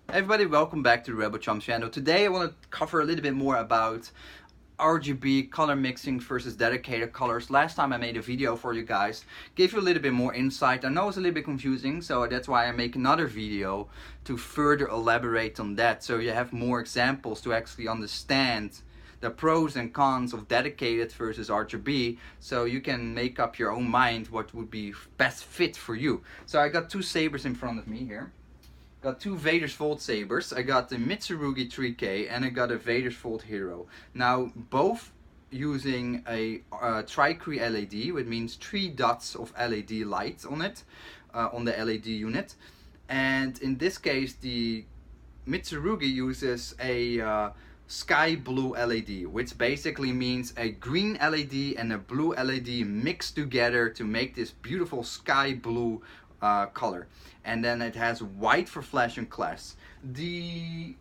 Everybody, welcome back to the Rebel Chum channel. Today I want to cover a little bit more about RGB color mixing versus dedicated colors. Last time I made a video for you guys, gave you a little bit more insight. I know it's a little bit confusing, so that's why I make another video to further elaborate on that, so you have more examples to actually understand the pros and cons of dedicated versus RGB, so you can make up your own mind what would be best fit for you. So I got two sabers in front of me here. Got two Vader's Volt sabers. I got the Lightsaber Tri-cree and I got a Vader's Volt Hero. Now both using a Tri-cree LED, which means 3 dots of LED light on it, on the LED unit. And in this case the Mitsurugi uses a sky blue LED, which basically means a green LED and a blue LED mixed together to make this beautiful sky blue color. And then it has white for flash and class. The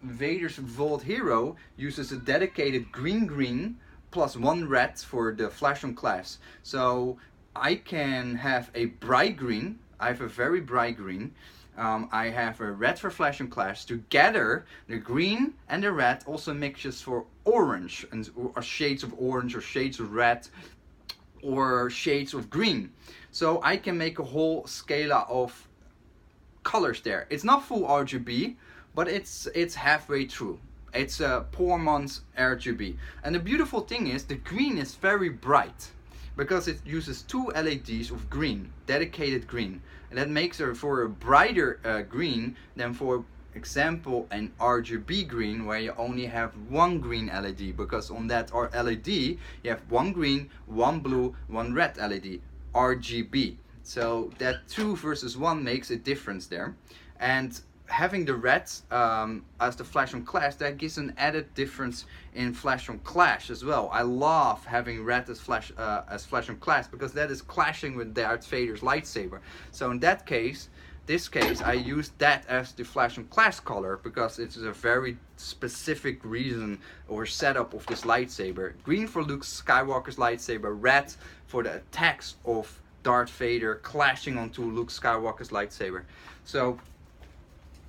Vader's Volt Hero uses a dedicated green plus 1 red for the flash and class. So I can have a bright green. I have a very bright green. I have a red for flash and class. Together, the green and the red also mixes for orange, and or shades of orange or shades of red or shades of green. So I can make a whole scala of colors there. It's not full RGB, but it's halfway through. It's a poor man's RGB. And the beautiful thing is the green is very bright because it uses 2 LEDs of green, dedicated green, and that makes it for a brighter green than, for example, an RGB green where you only have 1 green LED, because on that LED you have 1 green, 1 blue, 1 red LED, RGB. So that 2 versus 1 makes a difference there. And having the red as the flash on clash, that gives an added difference in flash on clash as well. I love having red as flash on clash because that is clashing with Darth Vader's lightsaber. So in that case, this case, I used that as the flash on clash color because it's a very specific reason or setup of this lightsaber. Green for Luke Skywalker's lightsaber, red for the attacks of Darth Vader clashing onto Luke Skywalker's lightsaber. So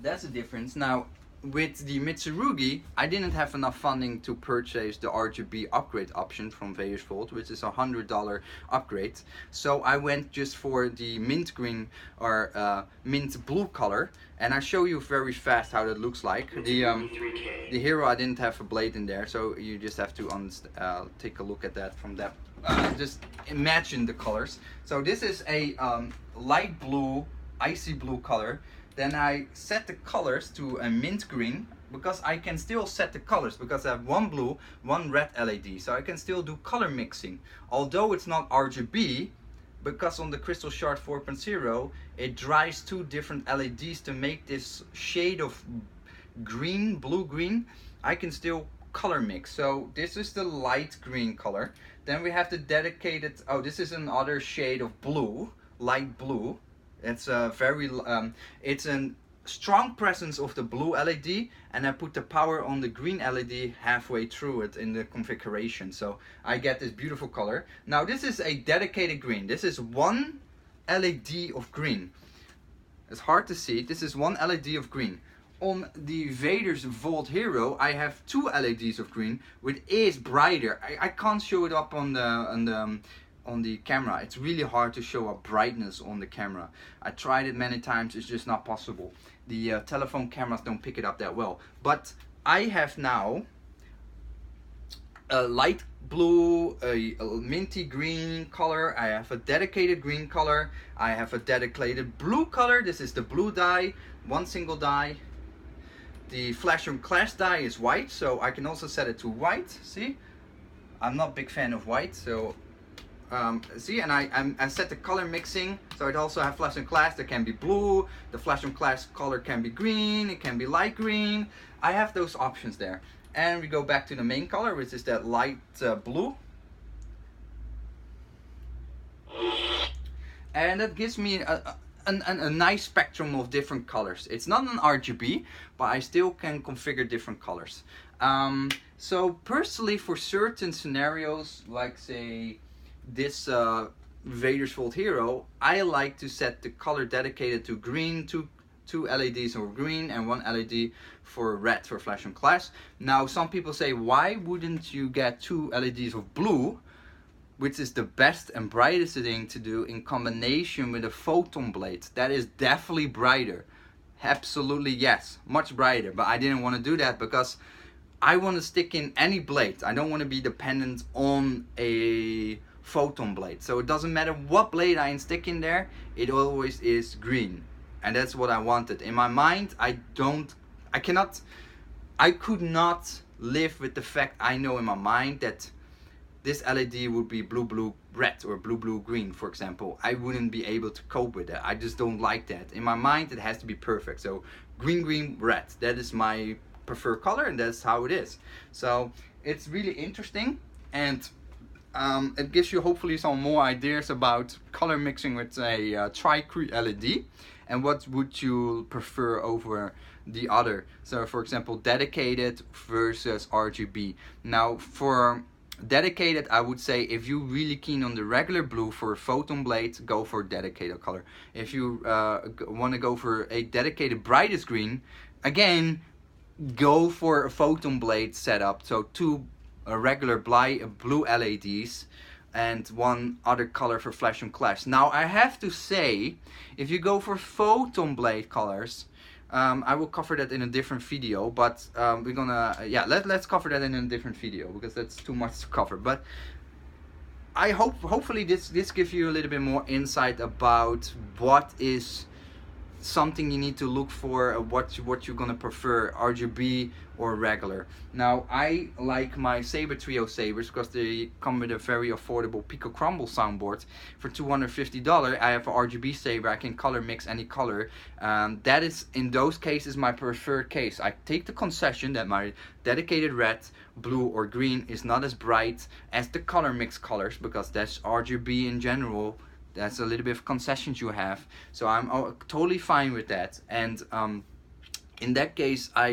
that's the difference. Now with the Mitsurugi, I didn't have enough funding to purchase the RGB upgrade option from Vader's Volt, which is a $100 upgrade. So I went just for the mint green or mint blue color, and I show you very fast how that looks like. The hero, I didn't have a blade in there, so you just have to take a look at that from that. Just imagine the colors. So this is a light blue, icy blue color. Then I set the colors to a mint green because I can still set the colors because I have 1 blue, 1 red LED, so I can still do color mixing. Although it's not RGB, because on the Crystal Shard 4.0 it dries 2 different LEDs to make this shade of green, blue green, I can still color mix. So this is the light green color. Then we have the dedicated, oh, this is another shade of blue, light blue. It's a very, it's a strong presence of the blue LED, and I put the power on the green LED halfway through it in the configuration. So I get this beautiful color. Now this is a dedicated green. This is 1 LED of green. It's hard to see. This is 1 LED of green. On the Vader's Volt Hero, I have 2 LEDs of green, which is brighter. I can't show it up on the camera. It's really hard to show up brightness on the camera. I tried it many times, it's just not possible. The telephone cameras don't pick it up that well. But I have now a light blue, a minty green color, I have a dedicated green color, I have a dedicated blue color. This is the blue dye, 1 single dye. The flash on clash dye is white, so I can also set it to white. See, I'm not a big fan of white, so see, and I set the color mixing, so it also have flash and clash. There can be blue, the flash and clash color can be green, it can be light green. I have those options there. And we go back to the main color, which is that light blue. And that gives me a nice spectrum of different colors. It's not an RGB, but I still can configure different colors. So personally, for certain scenarios, like say this Vader's Volt Hero, I like to set the color dedicated to green to 2 LEDs for green and 1 LED for red for flash and clash. Now some people say, why wouldn't you get 2 LEDs of blue, which is the best and brightest thing to do, in combination with a photon blade? That is definitely brighter. Absolutely yes, much brighter. But I didn't want to do that because I want to stick in any blade. I don't want to be dependent on a photon blade. So it doesn't matter what blade I stick in there, it always is green. And that's what I wanted. In my mind, I could not live with the fact, I know in my mind that this LED would be blue blue red or blue blue green, for example. I wouldn't be able to cope with that. I just don't like that. In my mind it has to be perfect. So green green red, that is my preferred color, and that's how it is. So it's really interesting, and it gives you hopefully some more ideas about color mixing with a Tri-cree LED, and what would you prefer over the other. So for example, dedicated versus RGB. Now for dedicated, I would say if you're really keen on the regular blue for a photon blade, go for dedicated color. If you want to go for a dedicated brightest green, again, go for a photon blade setup. So 2 regular blue LEDs and 1 other color for flash and clash. Now I have to say, if you go for photon blade colors, I will cover that in a different video, but we're gonna, let's cover that in a different video because that's too much to cover. But I hopefully this gives you a little bit more insight about what is something you need to look for, what you're gonna prefer, RGB or regular. Now I like my Saber Trio sabers because they come with a very affordable Pico Crumble soundboard for $250. I have an RGB saber, I can color mix any color. That is in those cases my preferred case. I take the concession that my dedicated red, blue or green is not as bright as the color mix colors, because that's RGB in general. That's a little bit of concessions you have, so I'm totally fine with that. And in that case, I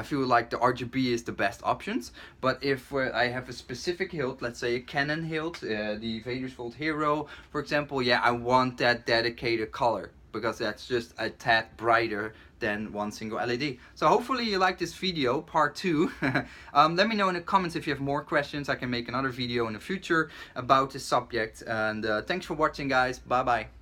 feel like the RGB is the best options. But if I have a specific hilt, let's say a Canon hilt, the Vader's Vault Hero, for example, yeah, I want that dedicated color because that's just a tad brighter than 1 single LED. So hopefully you like this video, part 2. Let me know in the comments if you have more questions. I can make another video in the future about this subject. And thanks for watching, guys. Bye bye.